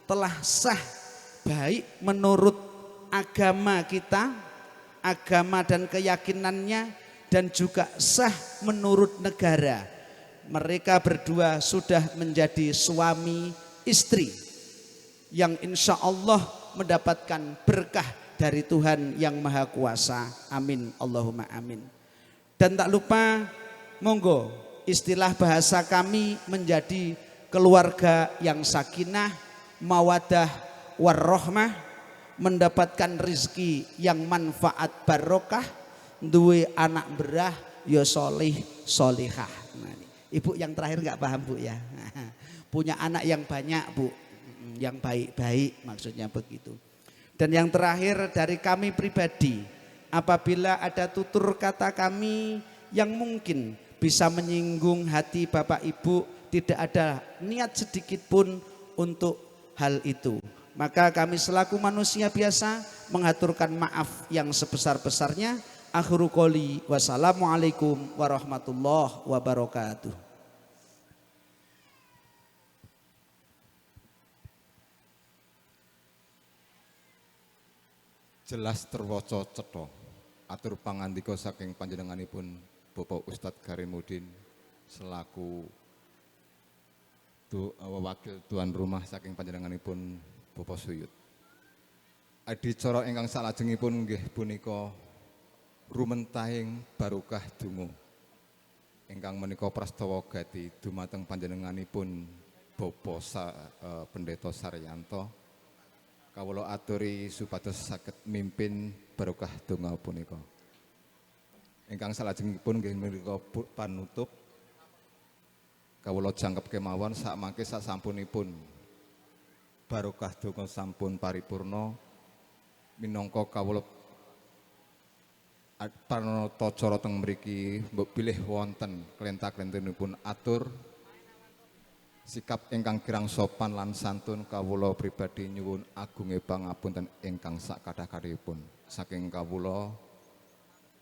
telah sah baik menurut agama kita, agama dan keyakinannya, dan juga sah menurut negara. Mereka berdua sudah menjadi suami istri yang insya Allah mendapatkan berkah dari Tuhan yang Maha Kuasa. Amin, Allahumma amin. Dan tak lupa, monggo istilah bahasa kami menjadi keluarga yang sakinah, mawadah, warrohmah, mendapatkan rizki yang manfaat barokah, duwe anak berah, ya solih, solihah. Nah, Ibu yang terakhir nggak paham, Bu, ya. Punya anak yang banyak, Bu, yang baik-baik, maksudnya begitu. Dan yang terakhir dari kami pribadi, apabila ada tutur kata kami yang mungkin bisa menyinggung hati Bapak Ibu tidak ada niat sedikit pun untuk hal itu. Maka kami selaku manusia biasa mengaturkan maaf yang sebesar-besarnya. Akhirul qouli wassalamualaikum warahmatullahi wabarakatuh. Jelas terwaca cetha atur pangandika saking panjenenganipun Bapak Ustadz Karimudin selaku wakil tuan rumah saking panjenenganipun Bapak Suyut. Adicara ingkang salajengipun nggih punika rumentahing barokah donga ingkang menika prastawa gati dumateng panjenenganipun Bapak Pendeta Saryanto. Kawula aturi supados saged mimpin barokah donga punika. Ingkang salajengipun nggih menika panutup. Kawula jangkep kemawon sakmangke sasampunipun barokah donga sampun paripurna minangka kawula panata cara teng mriki mbok bilih wonten klenta-klentinipun atur sikap ingkang kirang sopan lan santun kawula pribadi nyuwun agunge pangapunten ingkang sakatah-katahipun saking kawula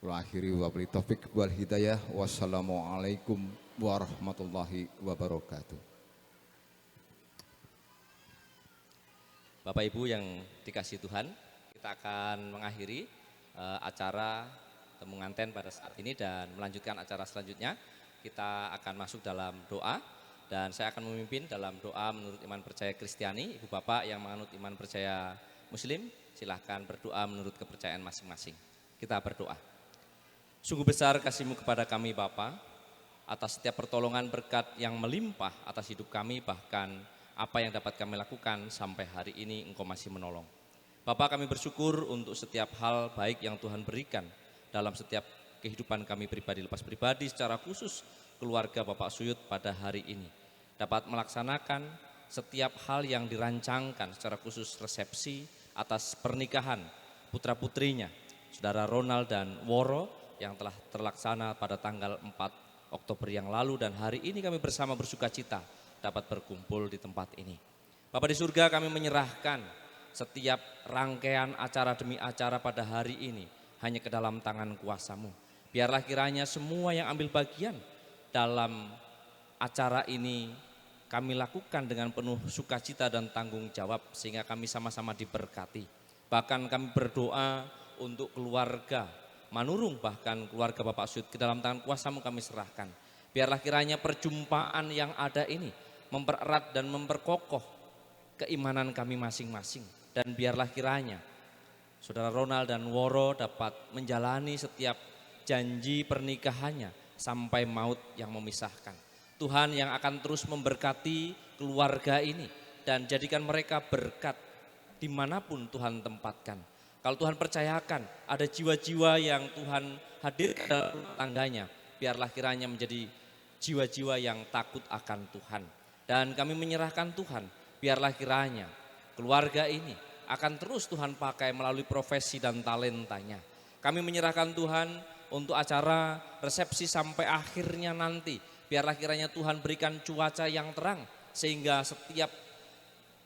kula akhiri wabillahi taufik wal hidayah. Wassalamualaikum warahmatullahi wabarakatuh. Bapak Ibu yang dikasihi Tuhan, kita akan mengakhiri acara temu nganten pada saat ini dan melanjutkan acara selanjutnya. Kita akan masuk dalam doa dan saya akan memimpin dalam doa menurut iman percaya Kristiani. Ibu Bapak yang menganut iman percaya Muslim, silahkan berdoa menurut kepercayaan masing-masing. Kita berdoa. Sungguh besar kasih-Mu kepada kami Bapa, atas setiap pertolongan berkat yang melimpah atas hidup kami, bahkan apa yang dapat kami lakukan sampai hari ini Engkau masih menolong. Bapak, kami bersyukur untuk setiap hal baik yang Tuhan berikan dalam setiap kehidupan kami pribadi lepas pribadi, secara khusus keluarga Bapak Suyut pada hari ini dapat melaksanakan setiap hal yang dirancangkan, secara khusus resepsi atas pernikahan putra-putrinya Saudara Ronald dan Woro yang telah terlaksana pada tanggal 4 Oktober yang lalu, dan hari ini kami bersama bersuka cita dapat berkumpul di tempat ini. Bapa di surga, kami menyerahkan setiap rangkaian acara demi acara pada hari ini hanya ke dalam tangan kuasa-Mu. Biarlah kiranya semua yang ambil bagian dalam acara ini kami lakukan dengan penuh sukacita dan tanggung jawab sehingga kami sama-sama diberkati. Bahkan kami berdoa untuk keluarga Manurung, bahkan keluarga Bapak Suyut, ke dalam tangan kuasa-Mu kami serahkan. Biarlah kiranya perjumpaan yang ada ini mempererat dan memperkokoh keimanan kami masing-masing. Dan biarlah kiranya Saudara Ronald dan Woro dapat menjalani setiap janji pernikahannya sampai maut yang memisahkan. Tuhan yang akan terus memberkati keluarga ini dan jadikan mereka berkat dimanapun Tuhan tempatkan. Kalau Tuhan percayakan ada jiwa-jiwa yang Tuhan hadirkan dalam rumah tangganya, biarlah kiranya menjadi jiwa-jiwa yang takut akan Tuhan. Dan kami menyerahkan Tuhan, biarlah kiranya keluarga ini akan terus Tuhan pakai melalui profesi dan talentanya. Kami menyerahkan Tuhan untuk acara resepsi sampai akhirnya nanti. Biarlah kiranya Tuhan berikan cuaca yang terang sehingga setiap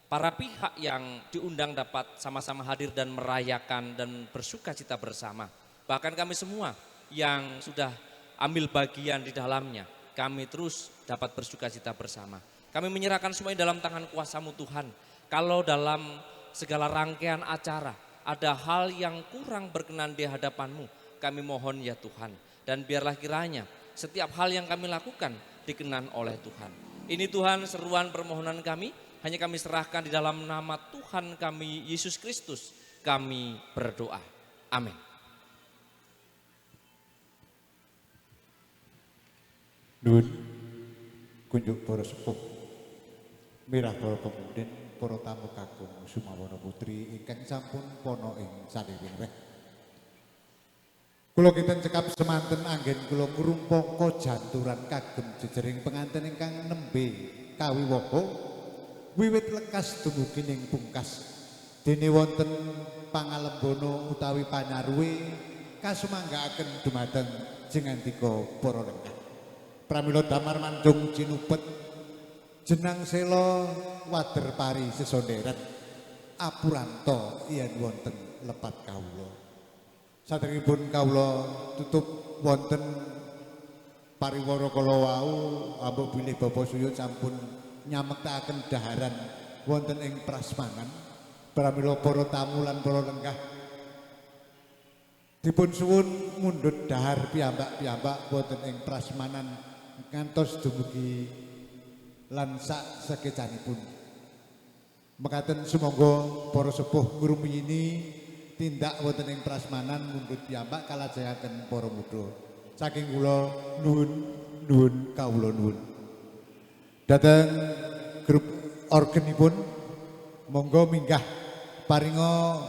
para pihak yang diundang dapat sama-sama hadir dan merayakan dan bersuka cita bersama. Bahkan kami semua yang sudah ambil bagian di dalamnya, kami terus dapat bersuka cita bersama. Kami menyerahkan semuanya dalam tangan kuasa-Mu Tuhan. Kalau dalam segala rangkaian acara ada hal yang kurang berkenan di hadapan-Mu, kami mohon ya Tuhan. Dan biarlah kiranya setiap hal yang kami lakukan dikenan oleh Tuhan. Ini Tuhan seruan permohonan kami, hanya kami serahkan di dalam nama Tuhan kami Yesus Kristus. Kami berdoa. Amin. Nuwun kunjuk para sepuh mirah para pemudin, para tamu kakung Sumawana Putri ingkang sampun pono ing saliwing. Kula kinten cekap semanten anggen kula ngrumpaka janturan kagem jejering pengantin ingkang nembe kawiwaha wiwit lekas dumugi ning pungkas. Dene wonten pangalembana utawi panyarwe kasumanggaaken dumateng jengandika para lenggah. Pramila damar manjung cinupet Jenang sela wader pari sesonderet apuranto yen wonten lepat kawula. Saderengipun kawula tutup wonten pariwara kala wau ambo bilih Bapak Suyut sampun nyamektakaken daharan wonten ing prasmanan pramila para tamu lan para lenggah dipun suwun mundhut dahar piyambak-piyambak wonten ing prasmanan ngantos dumugi lan sak sekecanipun. Mekaten sumangga para sepuh ngrumiyini tindak wonten ing prasmanan mundhut piyambak kalajengaken para mudha. Saking kula nuwun kawula nuwun. Dhateng grup orgenipun monggo minggah paringa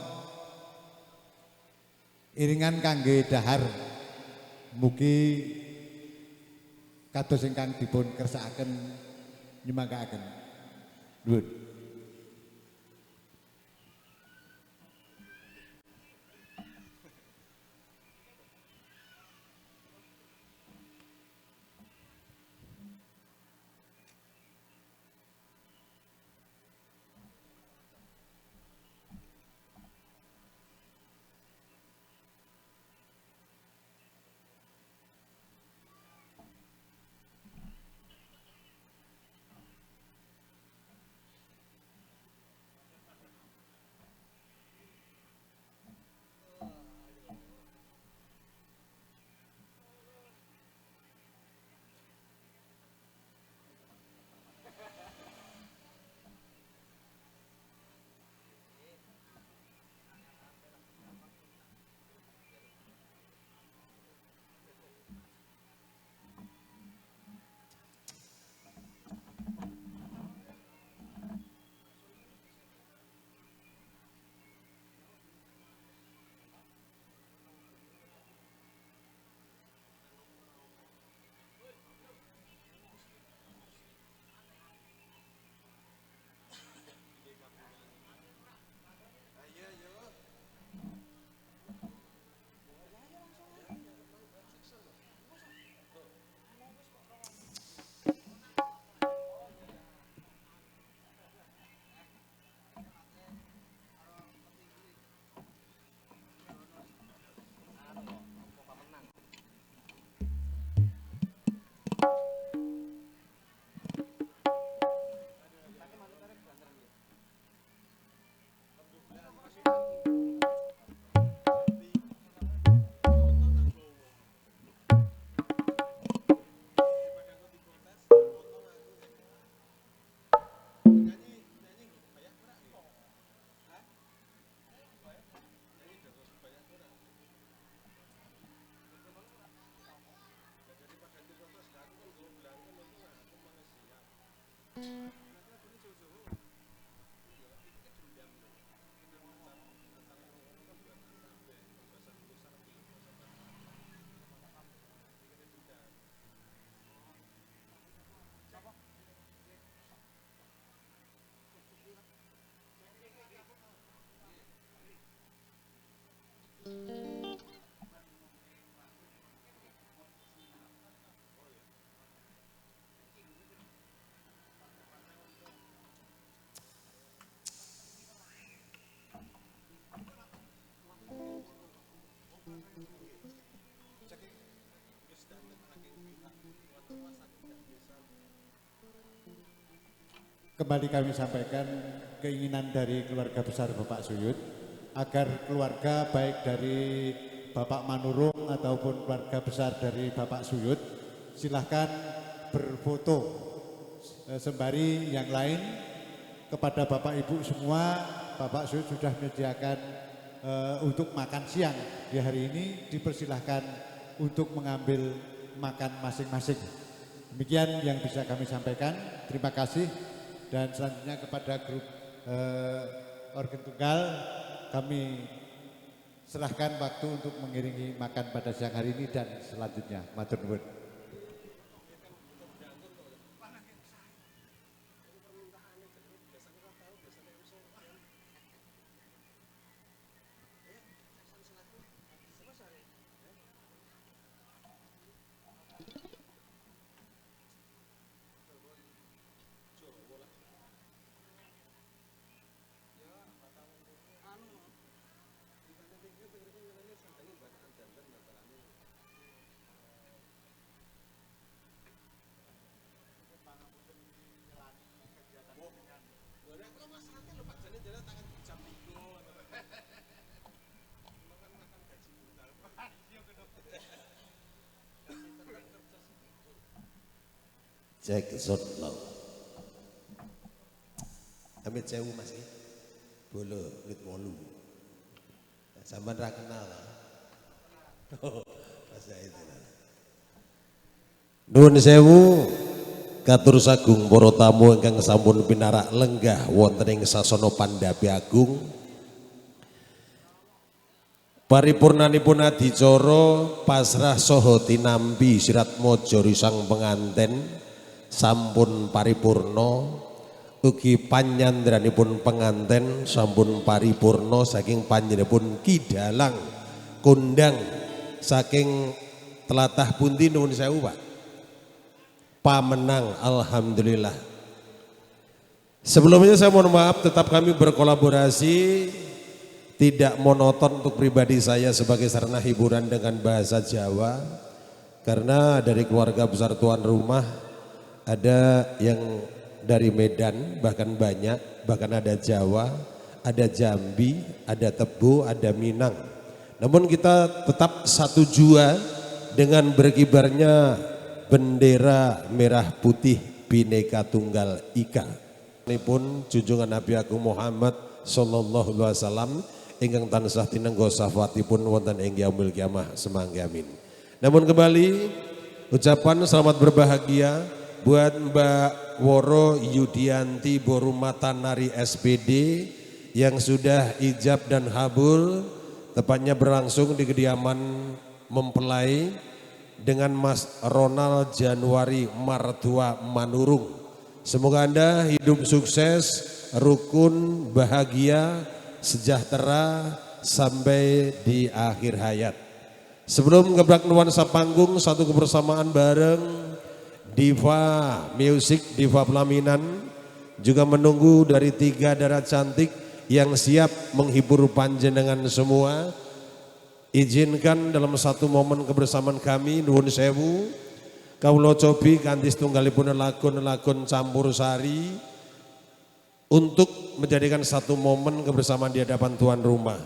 iringan kangge dahar mugi kados ingkang dipun kersakaken nyemangkaken. Nuwun. Kembali kami sampaikan keinginan dari keluarga besar Bapak Suyut agar keluarga baik dari Bapak Manurung ataupun keluarga besar dari Bapak Suyut silahkan berfoto sembari yang lain kepada Bapak Ibu semua. Bapak Suyut sudah menyediakan untuk makan siang di hari ini, dipersilahkan untuk mengambil makan masing-masing. Demikian yang bisa kami sampaikan. Terima kasih. Dan selanjutnya kepada grup organ tunggal kami serahkan waktu untuk mengiringi makan pada siang hari ini dan selanjutnya. Matur nuwun. Cek zone low. Amit sewu Mas iki. Bolo wit 8. Sampeyan ra kenal. Mas itu. Nuwun sewu katur sagung para tamu ingkang sampun pinarak lenggah wonten ing sasana Pandhapi Agung. Paripurnanipun adicara pasrah saha tinampi sirat maja risang penganten sampun paripurna, ugi panyandranipun penganten sampun paripurna saking panjenenganipun kidalang kondang saking tlatah pundi nuwun sewu Pak? Pamenang, alhamdulillah. Sebelumnya saya mohon maaf, tetap kami berkolaborasi, tidak monoton untuk pribadi saya sebagai sarana hiburan dengan bahasa Jawa, karena dari keluarga besar tuan rumah ada yang dari Medan, bahkan banyak, bahkan ada Jawa, ada Jambi, ada Tebu, ada Minang. Namun kita tetap satu jua dengan berkibarnya bendera merah putih Bhinneka Tunggal Ika. Ini pun junjungan Nabi Agung Muhammad sallallahu alaihi wasallam ingkang tansah tinenggo syafaatipun wonten ing yaumil kiamah semangga amin. Namun kembali ucapan selamat berbahagia buat Mbak Woro Yudianti Borumata Nari SPD yang sudah ijab dan habul, tepatnya berlangsung di kediaman mempelai dengan Mas Ronald Januari Martua Manurung. Semoga Anda hidup sukses, rukun, bahagia, sejahtera sampai di akhir hayat. Sebelum gebrak nuansa panggung, satu kebersamaan bareng Diva Music, Diva Pelaminan juga menunggu dari 3 darah cantik yang siap menghibur panjenengan semua. Izinkan dalam satu momen kebersamaan kami nuwun sewu kawula cobi kanthi setunggalipun lakon-lakon campursari untuk menjadikan satu momen kebersamaan di hadapan tuan rumah.